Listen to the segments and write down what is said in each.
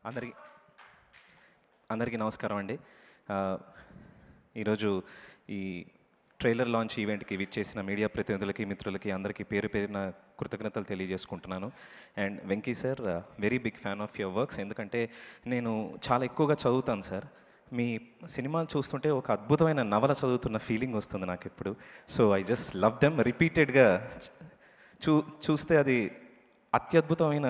అందరికీ అందరికీ నమస్కారం అండి. ఈరోజు ఈ ట్రైలర్ లాంచ్ ఈవెంట్కి విచ్చేసిన మీడియా ప్రతినిధులకి, మిత్రులకి అందరికీ పేరు పేరున కృతజ్ఞతలు తెలియజేసుకుంటున్నాను. And Venky sir, very big fan of your works. ఎందుకంటే నేను చాలా ఎక్కువగా చదువుతాను సార్. మీ సినిమాలు చూస్తుంటే ఒక అద్భుతమైన నవల చదువుతున్న ఫీలింగ్ వస్తుంది నాకు ఎప్పుడు. So I just love them. రిపీటెడ్గా చూస్తే అది అత్యద్భుతమైన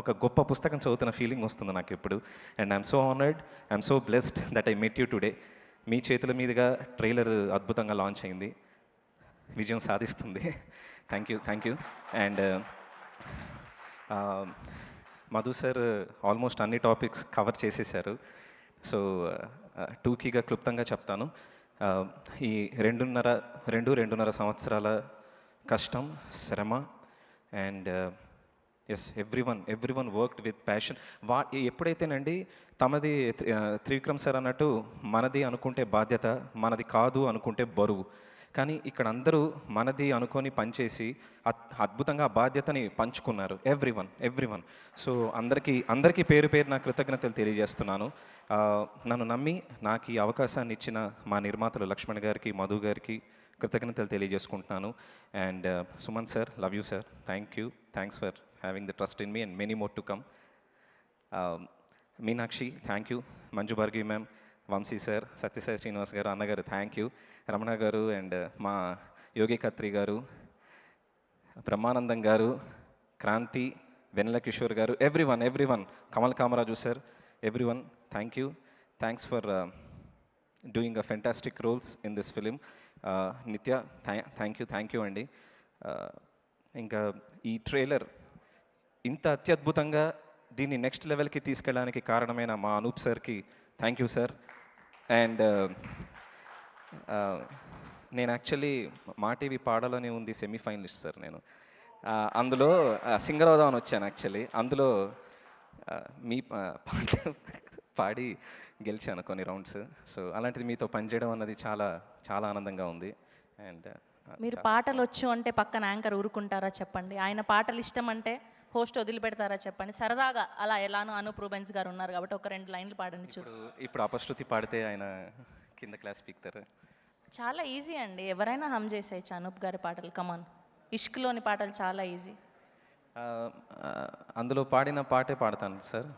ఒక గొప్ప పుస్తకం చదువుతున్న ఫీలింగ్ వస్తుంది నాకు ఇప్పుడు. And I'm so honoured, I'm so blessed that I met you today. మీ చేతుల మీదుగా ట్రైలర్ అద్భుతంగా లాంచ్ అయింది, విజయం సాధిస్తుంది. Thank you. And Madhu sir almost అన్ని టాపిక్స్ కవర్ చేసేసారు. సో టూకీగా క్లుప్తంగా చెప్తాను. ఈ రెండున్నర సంవత్సరాల కష్టం, శ్రమ, and every one worked with passion. ఎప్పుడైతేనండి తమది త్రివిక్రమ్ సార్ అన్నట్టు మనది అనుకుంటే బాధ్యత, మనది కాదు అనుకుంటే బరువు. కానీ ఇక్కడ అందరూ మనది అనుకొని పనిచేసి అద్భుతంగా ఆ బాధ్యతని పంచుకున్నారు. Every one. సో అందరికీ పేరు నా కృతజ్ఞతలు తెలియజేస్తున్నాను. నన్ను నమ్మి నాకు ఈ అవకాశాన్ని ఇచ్చిన మా నిర్మాతలు లక్ష్మణ్ గారికి, మధు గారికి కృతజ్ఞతలు తెలియజేసుకుంటున్నాను. And Suman sir, love you sir. Thanks for having the trust in me and many more to come. Meenakshi, thank you. Manju Bhargavi ma'am, Vamsi sir, Satyasai Srinivas garu, Anna garu, thank you. Ramana garu and ma Yogi Khatri garu, Brahmanandam garu, Kranti, Venala Kishore garu, everyone, Kamal Kamaraju sir, everyone, thank you. Thanks for doing a fantastic roles in this film. Nitya, thank you andi. ఇంకా ఈ trailer ఇంత అత్యద్భుతంగా దీన్ని next లెవెల్కి తీసుకెళ్ళడానికి కారణమైన మా అనూప్ సార్కి థ్యాంక్ యూ సార్. అండ్ నేను యాక్చువల్లీ మా టీవీ పాడాలని ఉంది సెమీఫైనలిస్ట్ సార్. నేను అందులో సింగర్ అవుదామని వచ్చాను యాక్చువల్లీ. అందులో మీ పాట పాడి గెలిచాను కొన్ని రౌండ్స్. సో అలాంటిది మీతో పనిచేయడం అన్నది చాలా చాలా ఆనందంగా ఉంది. అండ్ మీరు పాటలు వచ్చు అంటే పక్కన యాంకర్ ఊరుకుంటారా చెప్పండి? ఆయన పాటలు ఇష్టం అంటే హోస్ట్ వదిలిపెడతారా చెప్పండి? సరదాగా అలా ఎలానో అనూప్ రూబెన్స్ గారు ఉన్నారు కాబట్టి ఒక 2 లైన్లు పాడండి. ఇప్పుడు అపశృతి పాడితే ఆయన కింద క్లాస్ పీక్తారు. చాలా ఈజీ అండి, ఎవరైనా హమ్ చేసేయచ్చు అనూప్ గారి పాటలు. కమాన్, ఇష్క్లోని పాటలు చాలా ఈజీ. అందులో పాడిన పాటే పాడతాను సార్.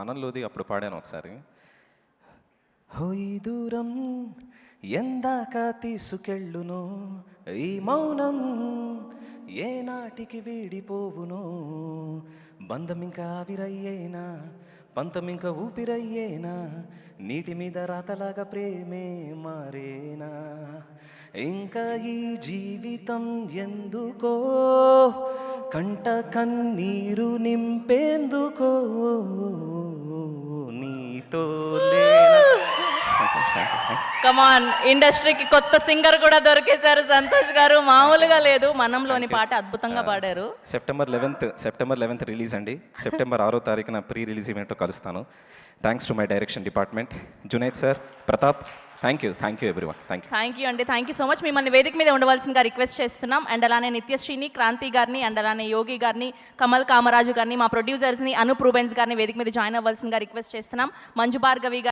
మనల్లోది అప్పుడు పాడాను ఒకసారి. హోయి దూరం ఎందాక తీసుకెళ్ళునో ఈ మౌనం, ఏ నాటికి వీడిపోవునో, బంధమింకా ఆవిరయ్యేనా, పంతమింక ఊపిరయ్యేనా, నీటి మీద రాతలాగా ప్రేమే మారేనా, ఇంకా ఈ జీవితం ఎందుకో, కంట కన్నీరు నింపేందుకో, నీతో కమాన్, ఇండస్ట్రీకి కొత్త సింగర్ కూడా దొరికేశారు సంతోష్ గారు. మామూలుగా లేదు, మనంలోని పాట అద్భుతంగా పాడారు. సెప్టెంబర్ 11th రిలీజ్ అండి. సెప్టెంబర్ 6వ తారీఖున ప్రీ రిలీజ్ ఈవెంట్లో కలుస్తాను. Thanks to my direction department, Junaid sir, Pratap. Thank you everyone. Thank you అండి. Thank you so much. మిమ్మల్ని వేదిక మీద ఉండవలసిందిగా రిక్వెస్ట్ చేస్తున్నాం. అండ్ అలానే నిత్యశ్రీని, క్రాంతి గారిని, అండ్ అలానే యోగి గారిని, కమల్ కామరాజు గారిని, మా ప్రొడ్యూసర్స్ని, అనూప్ రూబెన్స్ గారిని వేదిక మీద జాయిన్ అవ్వాల్సిందిగా రిక్వెస్ట్ చేస్తున్నాం. మంజు భార్గవి గారు